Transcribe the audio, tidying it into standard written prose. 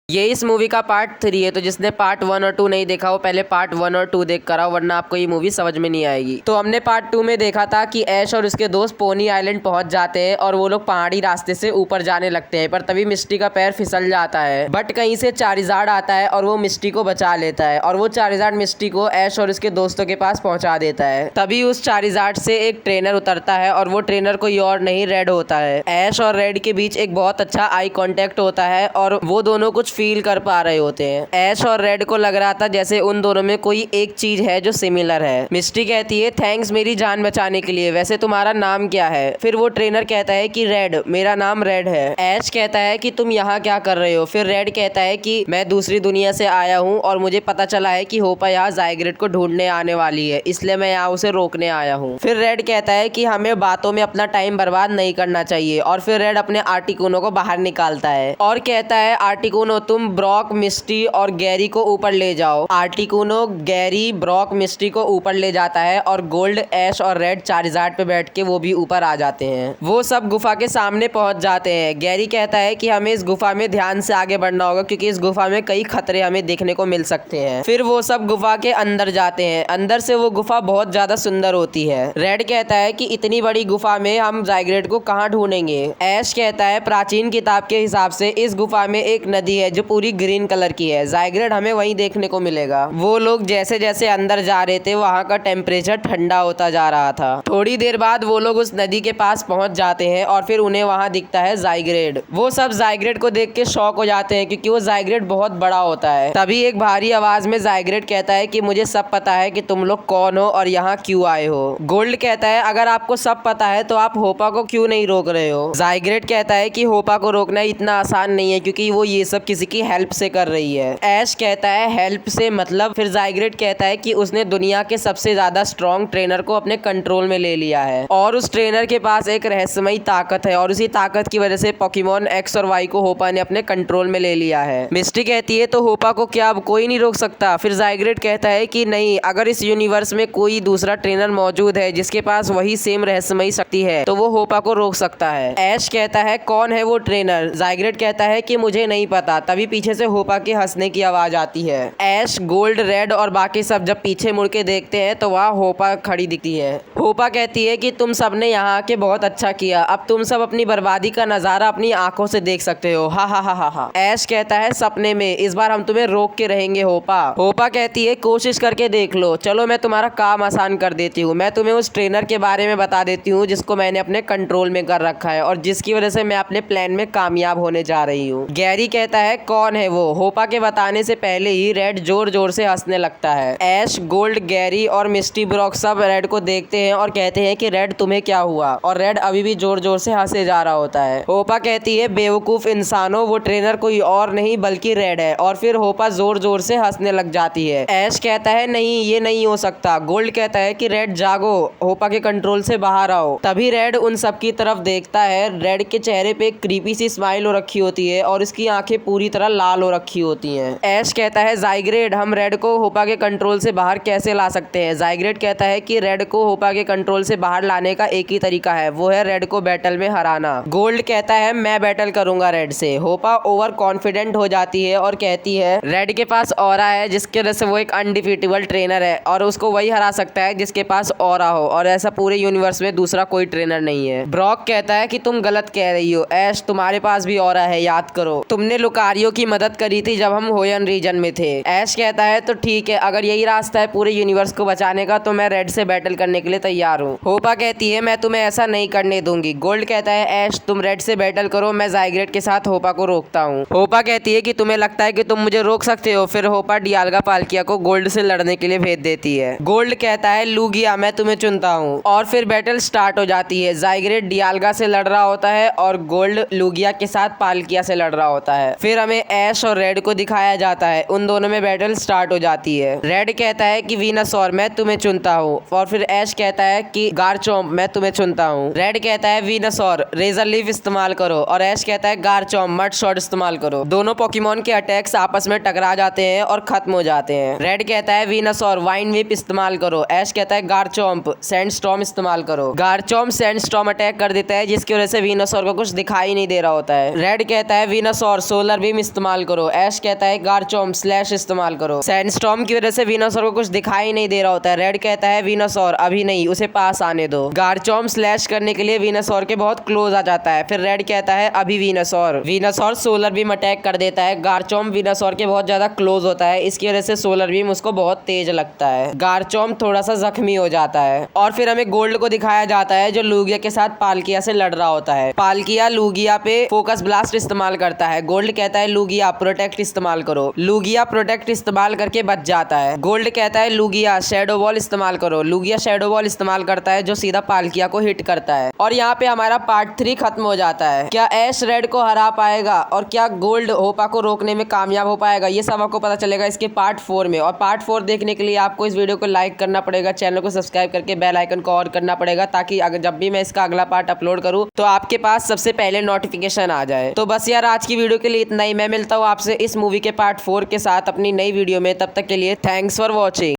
ये इस मूवी का पार्ट 3 है, तो जिसने पार्ट 1 और 2 नहीं देखा वो पहले पार्ट 1 और 2 देख कर आओ, वरना आपको ये मूवी समझ में नहीं आएगी। तो हमने पार्ट 2 में देखा था कि ऐश और उसके दोस्त पोनी आइलैंड पहुंच जाते हैं और वो लोग पहाड़ी रास्ते से ऊपर जाने लगते हैं, पर तभी मिस्टी का पैर फिसल जाता है। बट कहीं से चारिज़ार्ड आता है और वो मिस्टी को बचा लेता है, और वो चारिज़ार्ड मिस्टी को ऐश और उसके दोस्तों के पास पहुंचा देता है। तभी उस चारिज़ार्ड से एक ट्रेनर उतरता है और वो ट्रेनर कोई और नहीं, रेड होता है। ऐश और रेड के बीच एक बहुत अच्छा आई कॉन्टेक्ट होता है और वो दोनों कुछ फील कर पा रहे होते हैं। ऐश और रेड को लग रहा था जैसे उन दोनों में कोई एक चीज है जो सिमिलर है। मिस्टी कहती है थैंक्स मेरी जान बचाने के लिए, वैसे तुम्हारा नाम क्या है? फिर वो ट्रेनर कहता है कि रेड, मेरा नाम रेड है। ऐश कहता है कि तुम यहाँ क्या कर रहे हो? फिर रेड कहता है कि मैं दूसरी दुनिया से आया हूँ और मुझे पता चला है कि होपा यहाँ ज़ाइग्रेड को ढूंढने आने वाली है, इसलिए मैं यहाँ उसे रोकने आया हूँ। फिर रेड कहता है कि हमें बातों में अपना टाइम बर्बाद नहीं करना चाहिए, और फिर रेड अपने आर्टिकुनो को बाहर निकालता है और कहता है आर्टिकुनो तुम ब्रॉक, मिस्टी और गैरी को ऊपर ले जाओ। आर्टिकुनो गैरी, ब्रॉक, मिस्टी को ऊपर ले जाता है और गोल्ड, ऐश और रेड चारिज़ार्ड पे बैठ के वो भी ऊपर आ जाते हैं। वो सब गुफा के सामने पहुंच जाते हैं। गैरी कहता है कि हमें इस गुफा में ध्यान से आगे बढ़ना होगा क्योंकि इस गुफा में कई खतरे हमें देखने को मिल सकते हैं। फिर वो सब गुफा के अंदर जाते हैं। अंदर से वो गुफा बहुत ज्यादा सुंदर होती है। रेड कहता है कि इतनी बड़ी गुफा में हम ज़ाइग्रेड को कहाँ ढूंढेंगे? ऐश कहता है प्राचीन किताब के हिसाब से इस गुफा में एक नदी है जो पूरी ग्रीन कलर की है, ज़ाइग्रेड हमें वहीं देखने को मिलेगा। वो लोग जैसे जैसे अंदर जा रहे थे वहाँ का टेम्परेचर ठंडा होता जा रहा था। थोड़ी देर बाद वो लोग उस नदी के पास पहुंच जाते हैं और फिर उन्हें वहाँ दिखता है ज़ाइग्रेड। वो सब ज़ाइग्रेड को देख के शॉक हो जाते हैं क्योंकि वो ज़ाइग्रेड बहुत बड़ा होता है। तभी एक भारी आवाज में ज़ाइग्रेड कहता है कि मुझे सब पता है कि तुम लोग कौन हो और यहाँ क्यों आए हो। गोल्ड कहता है अगर आपको सब पता है तो आप होपा को क्यों नहीं रोक रहे हो? ज़ाइग्रेड कहता है कि होपा को रोकना इतना आसान नहीं है क्योंकि वो ये सब किसी की हेल्प से कर रही है। ऐश कहता है हेल्प से मतलब? फिर ज़ाइग्रेड कहता है कि उसने दुनिया के सबसे ज्यादा स्ट्रॉन्ग ट्रेनर को अपने कंट्रोल में ले लिया है और उस ट्रेनर के पास एक रहस्यमयी ताकत है और उसी ताकत की वजह से पोकेमॉन एक्स और वाई को होपा ने अपने कंट्रोल में ले लिया है। मिस्टी कहती है तो होपा को क्या अब कोई नहीं रोक सकता? फिर ज़ाइग्रेड कहता है कि नहीं, अगर इस यूनिवर्स में कोई दूसरा ट्रेनर मौजूद है जिसके पास वही सेम रहस्यमयी शक्ति है तो वो होपा को रोक सकता है। ऐश कहता है कौन है वो ट्रेनर? ज़ाइग्रेड कहता है कि मुझे नहीं पता। तभी पीछे से होपा के हंसने की आवाज आती है। ऐश, गोल्ड, रेड और बाकी सब जब पीछे मुड़ के देखते हैं तो वहाँ होपा खड़ी दिखती है। होपा कहती है कि तुम सब ने यहाँ आके बहुत अच्छा किया, अब तुम सब अपनी बर्बादी का नजारा अपनी आंखों से देख सकते हो, हा हा हा हा हा। ऐश कहता है सपने में, इस बार हम तुम्हें रोक के रहेंगे होपा। होपा कहती है कोशिश करके देख लो, चलो मैं तुम्हारा काम आसान कर देती हूँ, मैं तुम्हें उस ट्रेनर के बारे में बता देती हूँ जिसको मैंने अपने कंट्रोल में कर रखा है और जिसकी वजह से मैं अपने प्लान में कामयाब होने जा रही हूँ। गैरी कहता है कौन है वो? होपा के बताने से पहले ही रेड जोर जोर से हंसने लगता है। ऐश, गोल्ड, गैरी और मिस्टी, ब्रॉक सब रेड को देखते हैं और कहते हैं कि रेड तुम्हें क्या हुआ? और रेड अभी भी जोर जोर से हंसे जा रहा होता है। होपा कहती है बेवकूफ इंसानों, वो ट्रेनर कोई और नहीं बल्कि रेड है, और फिर होपा जोर जोर से हंसने लग जाती है। ऐश कहता है नहीं, ये नहीं हो सकता। गोल्ड कहता है कि रेड जागो, होपा के कंट्रोल से बाहर आओ। तभी रेड उन सब की तरफ देखता है। रेड के चेहरे पे एक क्रीपी सी स्माइल हो रखी होती है और उसकी आंखें पूरी तरह लाल हो रखी होती हैं। ऐश कहता है ज़ाइग्रेड हम रेड को होपा के कंट्रोल से बाहर कैसे ला सकते हैं? ज़ाइग्रेड कहता है कि रेड को होपा के कंट्रोल से बाहर लाने का एक ही तरीका है, वो है रेड को बैटल में हराना। गोल्ड कहता है मैं बैटल करूंगा रेड से। होपा ओवर कॉन्फिडेंट हो जाती है और कहती है रेड के पास ऑरा है जिसकी वजह से वो एक अनडिफीटेबल ट्रेनर है और उसको वही हरा सकता है जिसके पास ऑरा हो, और ऐसा पूरे यूनिवर्स में दूसरा कोई ट्रेनर नहीं है। ब्रॉक कहता है कि तुम गलत कह रही हो ऐश, तुम्हारे पास भी ऑरा है, याद करो तुमने लुकारियो की मदद करी थी जब हम होयन रीजन में थे। ऐश कहता है तो ठीक है, अगर यही रास्ता है पूरे यूनिवर्स को बचाने का तो मैं रेड से बैटल करने के लिए तैयार हूँ। होपा कहती है मैं तुम्हें ऐसा नहीं करने दूंगी। गोल्ड कहता है ऐश तुम रेड से बैटल करो, मैं ज़ाइग्रेड के साथ होपा को रोकता हूँ। होपा कहती है कि तुम्हें लगता है कि तुम मुझे रोक सकते हो। फिर होपा डियाल्गा पाल्किया को गोल्ड से लड़ने के लिए भेज देती है। गोल्ड कहता है लूगिया मैं तुम्हें चुनता हूँ, और फिर बैटल स्टार्ट हो जाती है। ज़ाइग्रेड डियाल्गा से लड़ रहा होता है और गोल्ड लूगिया के साथ पाल्किया से लड़ रहा होता है। फिर हमें ऐश और रेड को दिखाया जाता है, उन दोनों में बैटल स्टार्ट हो जाती है। रेड कहता है कि वीनासौर मैं तुम्हें चुनता हूँ, और फिर ऐश कहता है कि गारचोम्प मैं तुम्हें चुनता हूँ। रेड कहता है वीनासौर रेजर लीफ इस्तेमाल करो, और ऐश कहता है गारचोम्प मड शॉट इस्तेमाल करो। दोनों पोकेमॉन के अटैक्स आपस में टकरा जाते हैं और खत्म हो जाते हैं। रेड कहता है वीनासौर वाइन व्हिप इस्तेमाल करो, ऐश कहता है गारचोम्प सैंड स्टॉर्म इस्तेमाल करो। गारचोम्प सैंड स्टॉर्म अटैक कर देता है जिसकी वजह से वीनासौर को कुछ दिखाई नहीं दे रहा होता है। रेड कहता है वीनासौर सोलर बीम इस्तेमाल करो। ऐश कहता है गार्चॉम्प स्लैश इस्तेमाल करो। सैंडस्टॉर्म की वजह से वीनासौर को कुछ दिखाई नहीं दे रहा होता है। रेड कहता है वीनासौर अभी नहीं, उसे पास आने दो। गार्चॉम्प स्लैश करने के लिए वीनासौर के बहुत क्लोज आ जाता है। फिर रेड कहता है अभी वीनासौर सोलर बीम अटैक कर देता है। गार्चॉम्प वीनासौर के बहुत ज्यादा क्लोज होता है, इसकी वजह से सोलर बीम उसको बहुत तेज लगता है। गार्चॉम्प थोड़ा सा जख्मी हो जाता है और फिर हमें गोल्ड को दिखाया जाता है जो लूगिया के साथ पाल्किया से लड़ रहा होता है। पाल्किया लूगिया पे फोकस ब्लास्ट इस्तेमाल करता है। गोल्ड कहता है लूगिया प्रोटेक्ट इस्तेमाल करो। लूगिया प्रोटेक्ट इस्तेमाल करके बच जाता है। गोल्ड कहता है लूगिया शैडो बॉल इस्तेमाल करो। लूगिया शैडो बॉल इस्तेमाल करता है जो सीधा पाल्किया को हिट करता है। और यहाँ पे हमारा पार्ट 3 खत्म हो जाता है। क्या ऐश रेड को हरा पाएगा और क्या गोल्ड होपा को रोकने में कामयाब हो पाएगा, ये सब आपको पता चलेगा इसके पार्ट 4 में। और पार्ट 4 देखने के लिए आपको इस वीडियो को लाइक करना पड़ेगा, चैनल को सब्सक्राइब करके बेल आइकन को ऑन करना पड़ेगा, ताकि अगर जब भी मैं इसका अगला पार्ट अपलोड करूँ तो आपके पास सबसे पहले नोटिफिकेशन आ जाए। तो बस यार आज की वीडियो के लिए इतना ही। मैं मिलता हूँ आपसे इस मूवी के पार्ट 4 के साथ अपनी नई वीडियो में। तब तक के लिए थैंक्स फॉर वॉचिंग।